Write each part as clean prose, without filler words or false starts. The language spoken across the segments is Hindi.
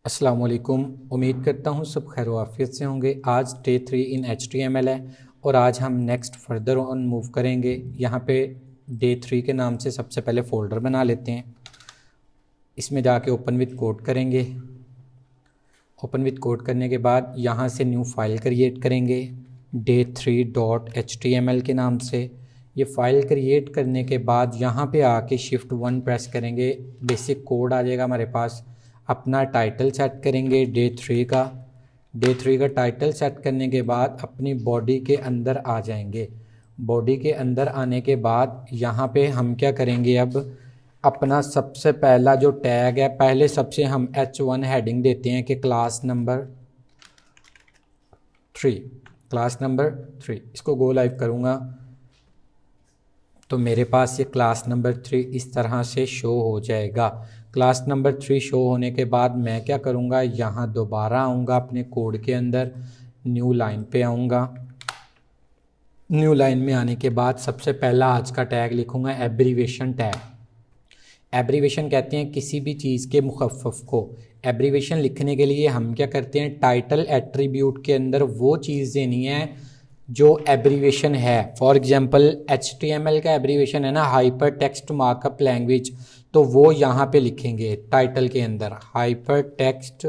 अस्सलाम वालेकुम। उम्मीद करता हूँ सब खैर आफियत से होंगे। आज डे 3 इन HTML है और आज हम नेक्स्ट फर्दर ऑन मूव करेंगे। यहाँ पे डे 3 के नाम से सबसे पहले फ़ोल्डर बना लेते हैं। इसमें जाके ओपन विद कोड करेंगे। ओपन विद कोड करने के बाद यहाँ से न्यू फाइल क्रिएट करेंगे day3.html के नाम से। ये फ़ाइल क्रिएट करने के बाद यहाँ पे आके शिफ्ट 1 प्रेस करेंगे, बेसिक कोड आ जाएगा हमारे पास। अपना टाइटल सेट करेंगे डे 3 का टाइटल सेट करने के बाद अपनी बॉडी के अंदर आ जाएंगे। बॉडी के अंदर आने के बाद यहाँ पे हम क्या करेंगे, अब अपना सबसे पहला जो टैग है, पहले सबसे हम H1 हेडिंग देते हैं कि क्लास नंबर 3। इसको गो लाइव करूँगा तो मेरे पास ये क्लास नंबर 3 इस तरह से शो हो जाएगा। क्लास नंबर 3 शो होने के बाद मैं क्या करूँगा, यहाँ दोबारा आऊँगा अपने कोड के अंदर, न्यू लाइन पे आऊँगा। न्यू लाइन में आने के बाद सबसे पहला आज का टैग लिखूँगा एब्रीवेशन टैग। एब्रीवेशन कहते हैं किसी भी चीज़ के मुखफ़फ़ को। एब्रीवेशन लिखने के लिए हम क्या करते हैं, टाइटल एट्रीब्यूट के अंदर वो चीज़ देनी है जो एब्रीवेशन है। फॉर एग्जांपल HTML का एब्रीवेशन है ना, हाइपर टेक्स्ट मार्कअप लैंग्वेज, तो वो यहाँ पे लिखेंगे टाइटल के अंदर, हाइपर टेक्स्ट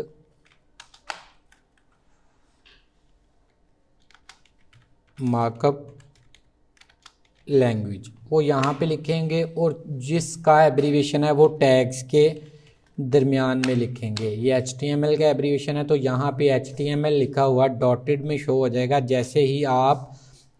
मार्कअप लैंग्वेज, वो यहाँ पे लिखेंगे। और जिसका एब्रीवेशन है वो टैग्स के दरमियान में लिखेंगे। ये HTML का एब्रीवेशन है तो यहाँ पे HTML लिखा हुआ डॉटेड में शो हो जाएगा। जैसे ही आप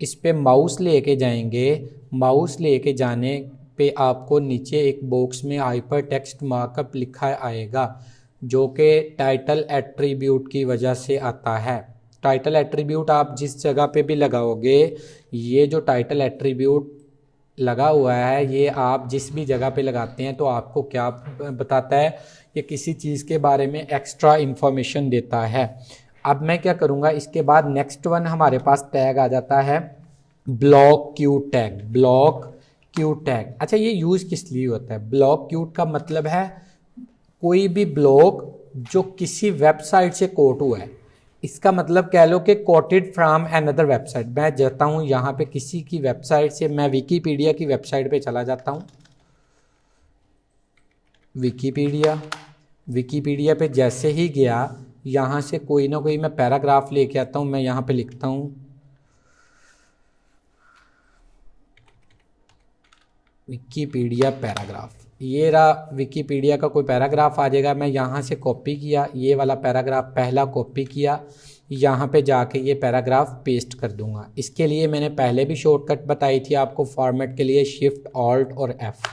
इस पे माउस लेके जाएंगे, माउस लेके जाने पे आपको नीचे एक बॉक्स में हाइपर टेक्स्ट मार्कअप लिखा आएगा, जो कि टाइटल एट्रीब्यूट की वजह से आता है। टाइटल एट्रीब्यूट आप जिस जगह पे भी लगाओगे, ये जो टाइटल एट्रीब्यूट लगा हुआ है ये आप जिस भी जगह पे लगाते हैं तो आपको क्या बताता है, ये किसी चीज़ के बारे में एक्स्ट्रा इंफॉर्मेशन देता है। अब मैं क्या करूँगा, इसके बाद नेक्स्ट वन हमारे पास टैग आ जाता है ब्लॉक क्यू टैग। अच्छा, ये यूज़ किस लिए होता है? ब्लॉक क्यूट का मतलब है कोई भी ब्लॉक जो किसी वेबसाइट से कोट हुआ है। इसका मतलब कह लो कि कोटेड फ्रॉम अनदर वेबसाइट। मैं जाता हूँ यहाँ पे किसी की वेबसाइट से, मैं विकीपीडिया की वेबसाइट पे चला जाता हूँ। विकीपीडिया पे जैसे ही गया, यहाँ से कोई ना कोई मैं पैराग्राफ लेके आता हूँ। मैं यहाँ पे लिखता हूँ विकीपीडिया पैराग्राफ। ये रहा विकीपीडिया का कोई पैराग्राफ आ जाएगा। मैं यहाँ से कॉपी किया, ये वाला पैराग्राफ पहला कॉपी किया, यहाँ पे जाके ये पैराग्राफ पेस्ट कर दूंगा। इसके लिए मैंने पहले भी शॉर्टकट बताई थी आपको फॉर्मेट के लिए, शिफ्ट ऑल्ट और F।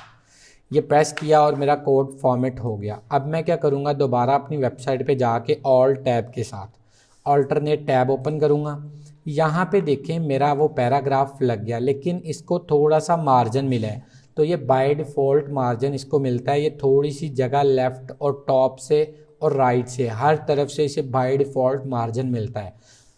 ये प्रेस किया और मेरा कोड फॉर्मेट हो गया। अब मैं क्या करूँगा, दोबारा अपनी वेबसाइट पे जाके ऑल टैब के साथ ऑल्टरनेट टैब ओपन करूँगा। यहाँ पे देखें मेरा वो पैराग्राफ लग गया, लेकिन इसको थोड़ा सा मार्जिन मिला है। तो ये बाय डिफ़ॉल्ट मार्जिन इसको मिलता है। ये थोड़ी सी जगह लेफ़्ट और टॉप से और राइट से हर तरफ से इसे बाय डिफ़ॉल्ट मार्जिन मिलता है,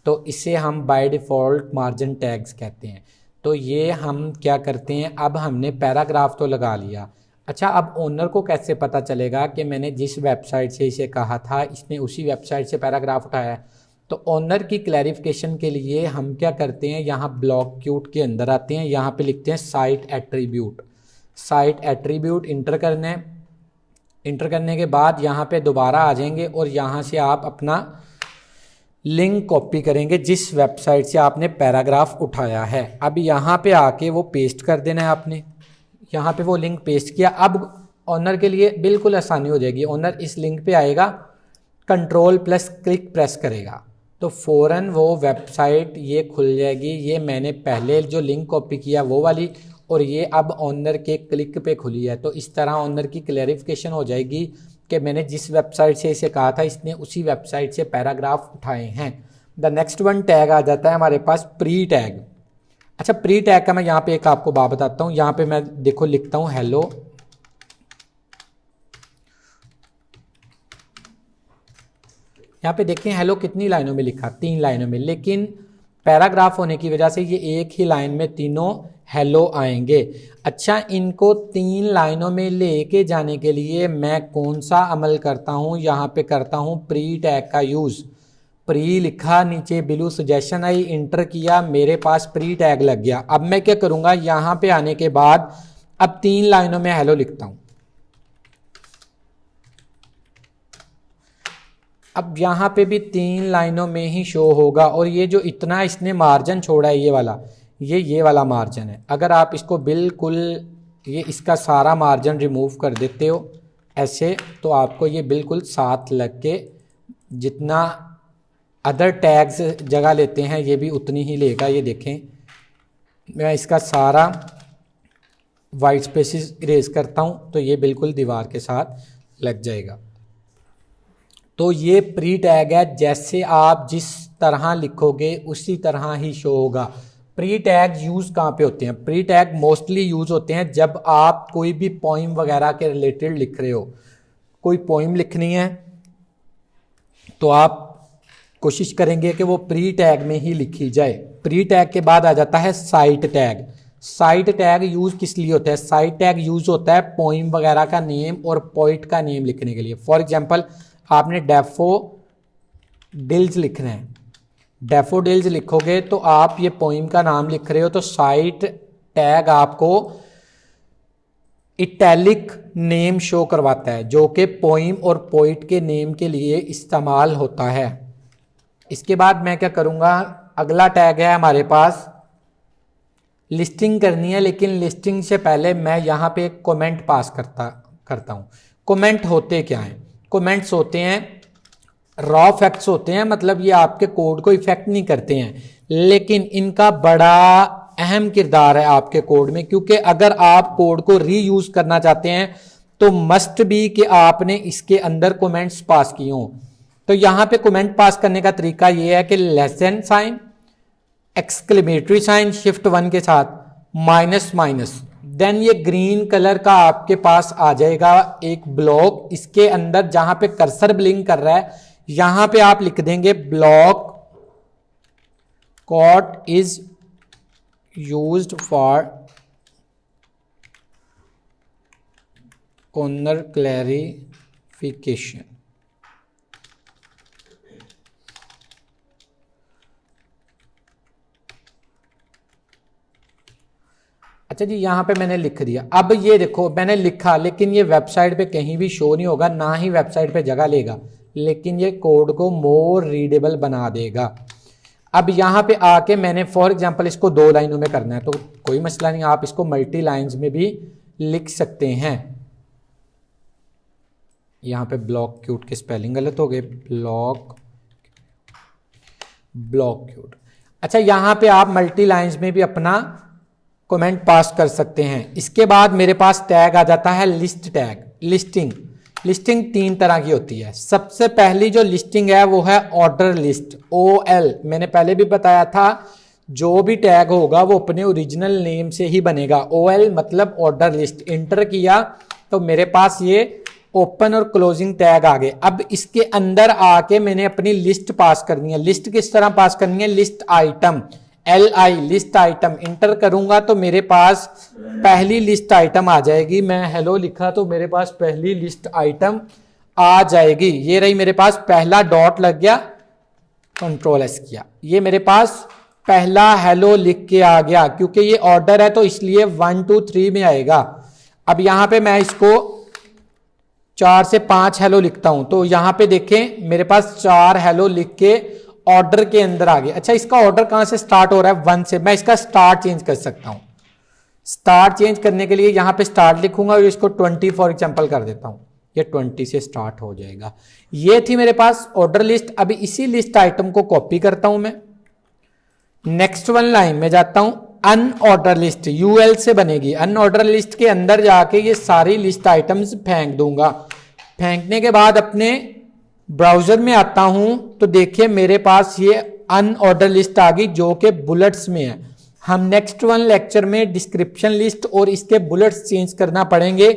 तो इसे हम बाय डिफ़ॉल्ट मार्जिन टैग्स कहते हैं। तो ये हम क्या करते हैं, अब हमने पैराग्राफ तो लगा लिया। अच्छा, अब ओनर को कैसे पता चलेगा कि मैंने जिस वेबसाइट से इसे कहा था इसने उसी वेबसाइट से पैराग्राफ उठाया है? तो ओनर की क्लैरिफिकेशन के लिए हम क्या करते हैं, यहाँ ब्लॉक क्यूट के अंदर आते हैं, यहाँ पे लिखते हैं साइट एट्रीब्यूट इंटर करने के बाद यहाँ पे दोबारा आ जाएंगे और यहाँ से आप अपना लिंक कॉपी करेंगे जिस वेबसाइट से आपने पैराग्राफ उठाया है। अब यहाँ पे आके वो पेस्ट कर देना है आपने। यहाँ पे वो लिंक पेस्ट किया। अब ओनर के लिए बिल्कुल आसानी हो जाएगी। ओनर इस लिंक पे आएगा, Ctrl+क्लिक प्रेस करेगा तो फ़ौरन वो वेबसाइट ये खुल जाएगी। ये मैंने पहले जो लिंक कॉपी किया वो वाली, और ये अब ओनर के क्लिक पे खुली है। तो इस तरह ओनर की क्लैरिफिकेशन हो जाएगी कि मैंने जिस वेबसाइट से इसे कहा था इसने उसी वेबसाइट से पैराग्राफ उठाए हैं। द नेक्स्ट वन टैग आ जाता है हमारे पास प्री टैग। अच्छा, प्री टैग का मैं यहाँ पे एक आपको बात बताता हूँ। यहाँ पे मैं देखो लिखता हूँ हेलो, यहाँ पे देखें हेलो कितनी लाइनों में लिखा, 3 लाइनों में, लेकिन पैराग्राफ होने की वजह से ये एक ही लाइन में तीनों हेलो आएंगे। अच्छा, इनको 3 लाइनों में लेके जाने के लिए मैं कौन सा अमल करता हूँ, यहाँ पे करता हूँ प्री टैग का यूज़। प्री लिखा, नीचे ब्लू सजेशन आई, इंटर किया, मेरे पास प्री टैग लग गया। अब मैं क्या करूँगा, यहाँ पे आने के बाद अब 3 लाइनों में हेलो लिखता हूँ। अब यहाँ पे भी 3 लाइनों में ही शो होगा। और ये जो इतना इसने मार्जिन छोड़ा है, ये वाला मार्जिन है। अगर आप इसको बिल्कुल ये इसका सारा मार्जिन रिमूव कर देते हो ऐसे, तो आपको ये बिल्कुल साथ लग के जितना अदर टैग्स जगह लेते हैं ये भी उतनी ही लेगा। ये देखें, मैं इसका सारा वाइट स्पेसिस इरेज करता हूँ तो ये बिल्कुल दीवार के साथ लग जाएगा। तो ये प्री टैग है, जैसे आप जिस तरह लिखोगे उसी तरह ही शो होगा। प्री टैग यूज़ कहाँ पे होते हैं? प्री टैग मोस्टली यूज़ होते हैं जब आप कोई भी पोइम वगैरह के रिलेटेड लिख रहे हो। कोई पोइम लिखनी है तो आप कोशिश करेंगे कि वो प्री टैग में ही लिखी जाए। प्री टैग के बाद आ जाता है site tag. Site tag use किस लिए होता है? साइट टैग यूज़ होता है पोइम वगैरह का नेम और पोइट का नेम लिखने के लिए। फॉर एग्जांपल, आपने डैफोडिल्स लिखना है, डैफोडिल्स लिखोगे तो आप ये पोइम का नाम लिख रहे हो, तो साइट टैग आपको इटैलिक नेम शो करवाता है जो कि पोइम और पोइट के नेम के लिए इस्तेमाल होता है। इसके बाद मैं क्या करूँगा, अगला टैग है हमारे पास, लिस्टिंग करनी है। लेकिन लिस्टिंग से पहले मैं यहाँ पे एक कमेंट पास करता हूँ। कमेंट होते क्या हैं? कमेंट्स होते हैं रॉ फैक्ट्स होते हैं, मतलब ये आपके कोड को इफेक्ट नहीं करते हैं, लेकिन इनका बड़ा अहम किरदार है आपके कोड में। क्योंकि अगर आप कोड को रीयूज करना चाहते हैं तो मस्ट बी कि आपने इसके अंदर कमेंट्स पास किए हों। तो यहाँ पे कमेंट पास करने का तरीका ये है कि less than sign, exclamatory sign, shift 1 के साथ माइनस माइनस, देन ये ग्रीन कलर का आपके पास आ जाएगा एक ब्लॉक। इसके अंदर जहां पे कर्सर ब्लिंक कर रहा है यहां पे आप लिख देंगे block quote is used for corner clarification. अच्छा जी, यहाँ पे मैंने लिख दिया। अब ये देखो, मैंने लिखा लेकिन ये वेबसाइट पे कहीं भी शो नहीं होगा, ना ही वेबसाइट पे जगह लेगा, लेकिन ये कोड को मोर रीडेबल बना देगा। अब यहाँ पे आके मैंने फॉर एग्जांपल इसको 2 लाइनों में करना है तो कोई मसला नहीं, आप इसको मल्टी लाइंस में भी लिख सकते हैं। यहाँ पे ब्लॉक क्यूट के स्पेलिंग गलत हो गए, ब्लॉक क्यूट। अच्छा, यहाँ पे आप मल्टी लाइंस में भी अपना कमेंट पास कर सकते हैं। इसके बाद मेरे पास टैग आ जाता है लिस्ट टैग। लिस्टिंग 3 तरह की होती है। सबसे पहली जो लिस्टिंग है वो है ऑर्डर लिस्ट, OL। मैंने पहले भी बताया था जो भी टैग होगा वो अपने ओरिजिनल नेम से ही बनेगा। OL मतलब ऑर्डर लिस्ट। इंटर किया तो मेरे पास ये ओपन और क्लोजिंग टैग आ गए। अब इसके अंदर आके मैंने अपनी लिस्ट पास करनी है। लिस्ट किस तरह पास करनी है? List item, LI list item. Inter करूंगा तो मेरे पास पहली लिस्ट आइटम आ जाएगी। मैं हेलो लिखा तो मेरे पास पहली लिस्ट आइटम आ जाएगी। ये रही मेरे पास, पहला डॉट लग गया, कंट्रोल S किया, ये मेरे पास पहला हेलो लिख के आ गया। क्योंकि ये ऑर्डर है तो इसलिए 1 2 3 में आएगा। अब यहां पे मैं इसको 4 से 5 हेलो लिखता हूं तो यहां पे देखें मेरे पास 4 हेलो लिख के ऑर्डर के अंदर आ गया। अच्छा, इसका ऑर्डर कहां से स्टार्ट हो रहा है? 1 से। मैं इसका स्टार्ट चेंज कर सकता हूं। स्टार्ट चेंज करने के लिए यहां पे स्टार्ट लिखूंगा और इसको 20 फॉर एग्जांपल कर देता हूं, ये 20 से स्टार्ट हो जाएगा। ये थी मेरे पास ऑर्डर लिस्ट। अभी इसी लिस्ट आइटम को कॉपी करता हूं मैं, नेक्स्ट 1 लाइन में जाता हूं, अनऑर्डर लिस्ट UL से बनेगी। अनऑर्डर लिस्ट के अंदर जाके ये सारी लिस्ट आइटम्स फेंक दूंगा। फेंकने के बाद अपने ब्राउजर में आता हूं तो देखिए मेरे पास ये अनऑर्डर लिस्ट आ गई जो कि बुलेट्स में है। हम नेक्स्ट 1 लेक्चर में डिस्क्रिप्शन लिस्ट और इसके बुलेट्स चेंज करना पड़ेंगे।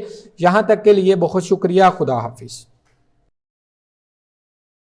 यहां तक के लिए बहुत शुक्रिया। खुदा हाफिज।